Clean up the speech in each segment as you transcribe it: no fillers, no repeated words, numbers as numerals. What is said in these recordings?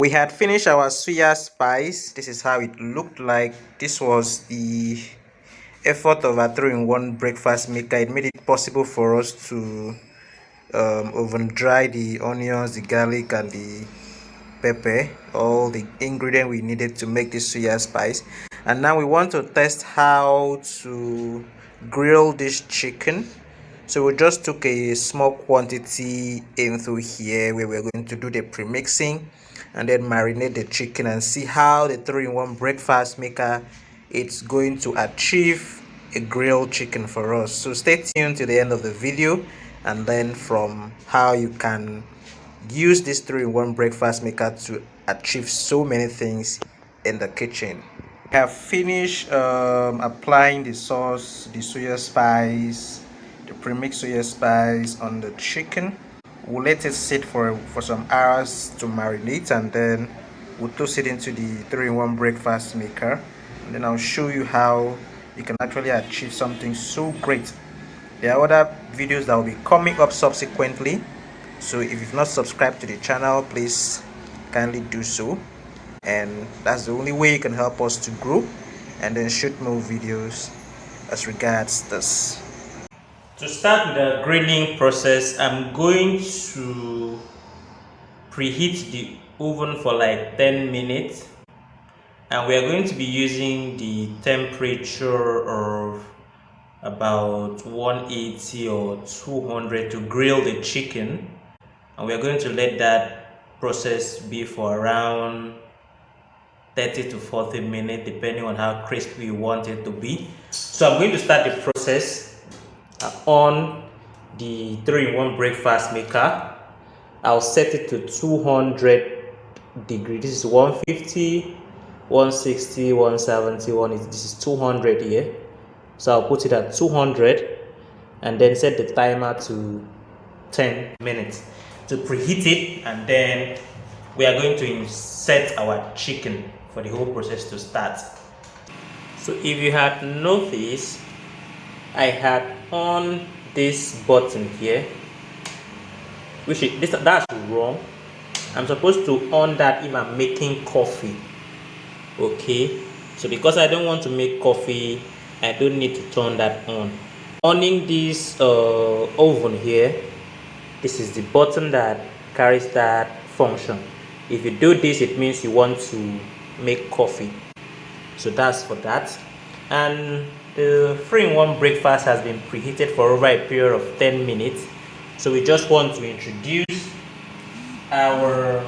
We had finished our suya spice. This is how it looked like. This was the effort of a 3-in-1 breakfast maker. It made it possible for us to oven dry the onions, the garlic, and the pepper, all the ingredient we needed to make this suya spice. And now we want to test how to grill this chicken. So we just took a small quantity into here where we're going to do the pre-mixing and then marinate the chicken and see how the 3-in-1 breakfast maker it's going to achieve a grilled chicken for us. So stay tuned to the end of the video and learn from how you can use this 3-in-1 breakfast maker to achieve so many things in the kitchen. We have finished applying the sauce, the soya spice, the premixed soya spice on the chicken. We'll let it sit for some hours to marinate, and then we'll toss it into the 3-in-1 breakfast maker, and then I'll show you how you can actually achieve something so great. There are other videos that will be coming up subsequently, so if you've not subscribed to the channel, please kindly do so, and that's the only way you can help us to grow and then shoot more videos as regards this. To start the grilling process, I'm going to preheat the oven for like 10 minutes, and we are going to be using the temperature of about 180 or 200 to grill the chicken, and we are going to let that process be for around 30 to 40 minutes depending on how crispy you want it to be. So I'm going to start the process on the 3-in-1 breakfast maker. I'll set it to 200 degrees. This is 150, 160, 170, 180. This is 200 here. So I'll put it at 200 and then set the timer to 10 minutes to preheat it, and then we are going to insert our chicken for the whole process to start. So if you had noticed, I had on this button here, that's wrong. I'm supposed to on that if I'm making coffee. Okay, so because I don't want to make coffee, I don't need to turn that on. Owning this oven here, this is the button that carries that function. If you do this, it means you want to make coffee. So that's for that. And the 3-in-1 breakfast has been preheated for over a period of 10 minutes. So we just want to introduce our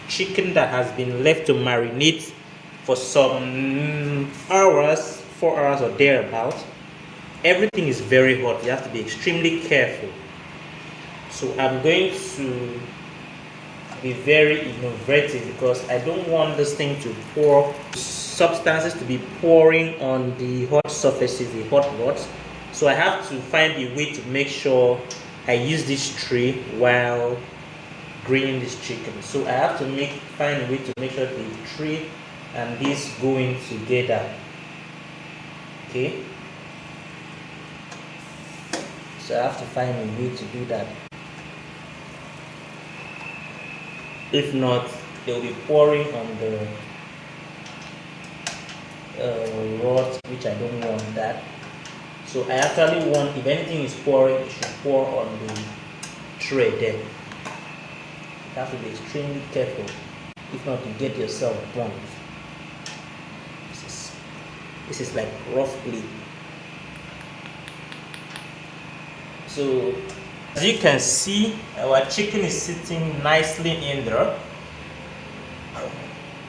chicken that has been left to marinate for some hours, 4 hours or thereabout. Everything is very hot. You have to be extremely careful. So I'm going to be very innovative because I don't want this thing to pour substances to be pouring on the hot surfaces, the hot rods. So I have to find a way to make sure I use this tray while grilling this chicken. So I have to find a way to make sure the tray and this go in together. Okay, so I have to find a way to do that. If not, they'll be pouring on the rods, which I don't want that. So I actually want, if anything is pouring, it should pour on the tray there. You have to be extremely careful. If not, you get yourself burnt. This is like rough play. So as you can see, our chicken is sitting nicely in there.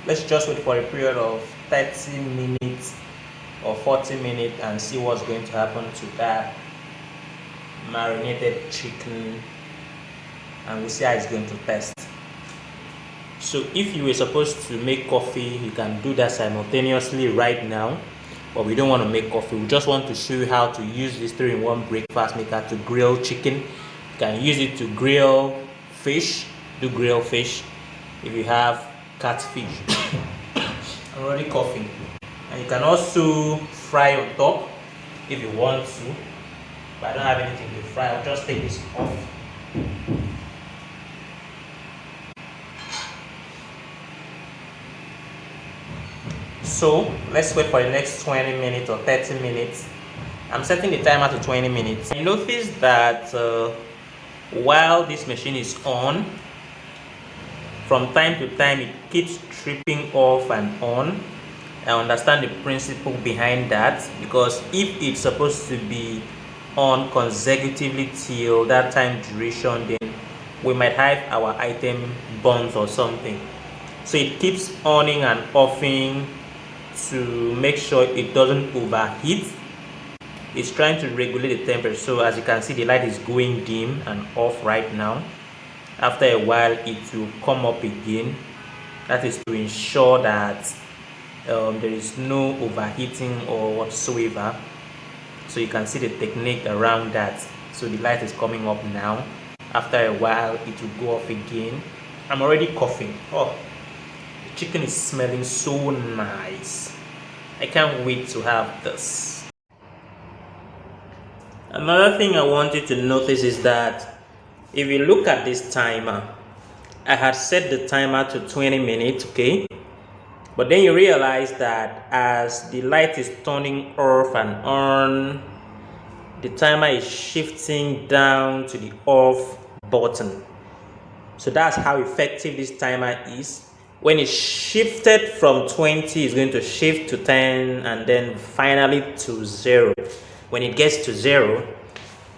Let's just wait for a period of 30 minutes or 40 minutes and see what's going to happen to that marinated chicken, and we'll see how it's going to taste. So if you were supposed to make coffee, you can do that simultaneously right now, but we don't want to make coffee. We just want to show you how to use this 3-in-1 breakfast maker to grill chicken. You can use it to grill fish, grill fish if you have catfish. I'm already coughing. And you can also fry on top if you want to, but I don't have anything to fry. I'll just take this off. So let's wait for the next 20 minutes or 30 minutes. I'm setting the timer to 20 minutes. I noticed that while this machine is on, from time to time it keeps tripping off and on. I understand the principle behind that, because if it's supposed to be on consecutively till that time duration, then we might have our item burnt or something. So it keeps on and offing to make sure it doesn't overheat. It's trying to regulate the temperature. So as you can see, the light is going dim and off right now. After a while it will come up again. That is to ensure that there is no overheating or whatsoever. So you can see the technique around that. So the light is coming up now. After a while it will go off again. I'm already coughing. Oh, the chicken is smelling so nice. I can't wait to have this. Another thing I want you to notice is that if you look at this timer, I had set the timer to 20 minutes, okay? But then you realize that as the light is turning off and on, the timer is shifting down to the off button. So that's how effective this timer is. When it's shifted from 20, it's going to shift to 10 and then finally to 0. When it gets to 0,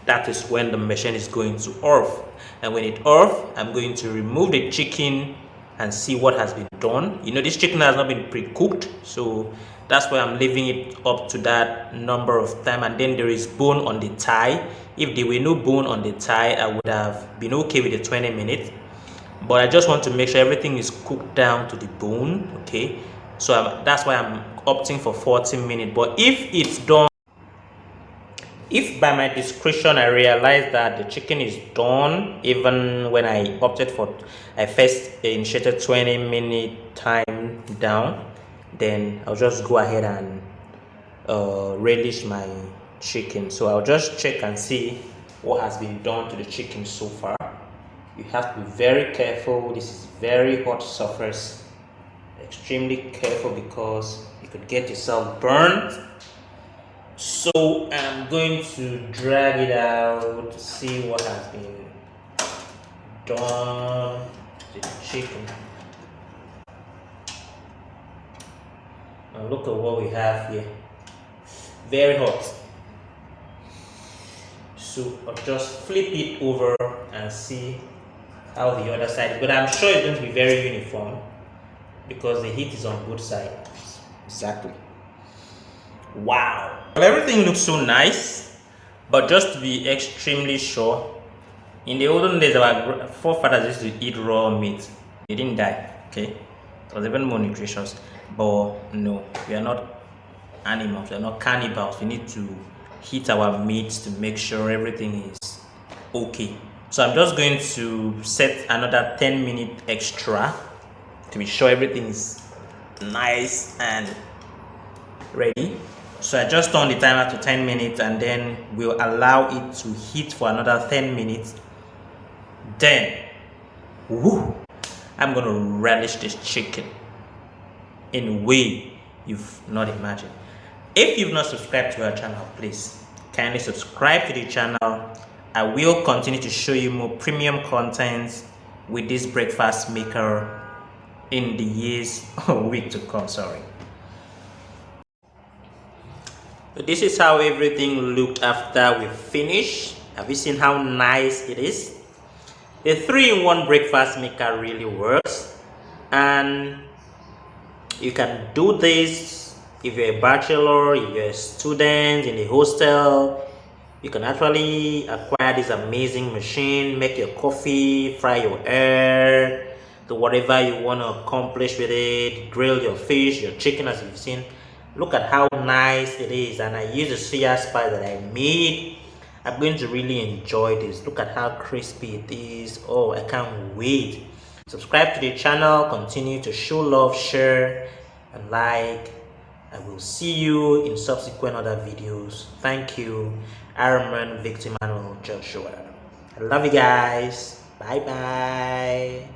that is when the machine is going to off. And when it off, I'm going to remove the chicken and see what has been done. You know, this chicken has not been pre-cooked, so that's why I'm leaving it up to that number of time. And then there is bone on the thigh. If there were no bone on the thigh, I would have been okay with the 20 minutes. But I just want to make sure everything is cooked down to the bone, okay? So that's why I'm opting for 40 minutes. But if it's done, if by my discretion I realize that the chicken is done, even when I opted for, I first initiated 20-minute time down, then I'll just go ahead and relish my chicken. So I'll just check and see what has been done to the chicken so far. You have to be very careful. This is very hot surface. Extremely careful because you could get yourself burnt. So I'm going to drag it out to see what has been done to the chicken. And look at what we have here. Very hot. So I'll just flip it over and see how the other side is. But I'm sure it's going to be very uniform because the heat is on both sides. Exactly. Wow. Well, everything looks so nice, but just to be extremely sure, in the olden days our forefathers used to eat raw meat. They didn't die, okay? It was even more nutritious. But no, we are not animals, we are not cannibals. We need to heat our meats to make sure everything is okay. So I'm just going to set another 10 minutes extra to be sure everything is nice and ready. So I just turn the timer to 10 minutes and then we'll allow it to heat for another 10 minutes. Then, woo, I'm gonna relish this chicken in a way you've not imagined. If you've not subscribed to our channel, please kindly subscribe to the channel. I will continue to show you more premium content with this breakfast maker in the years or week to come. Sorry. So this is how everything looked after we finished. Have you seen how nice it is? The 3-in-1 breakfast maker really works, and you can do this if you're a bachelor, if you're a student in a hostel. You can actually acquire this amazing machine, make your coffee, fry your air, do whatever you want to accomplish with it, grill your fish, your chicken, as you've seen. Look at how nice it is, and I use the suya spice that I made. I'm going to really enjoy this. Look at how crispy it is. Oh, I can't wait. Subscribe to the channel, continue to show love, share and like. I will see you in subsequent other videos. Thank you. Ironman Victor Manuel Joshua. I love you guys. Bye bye.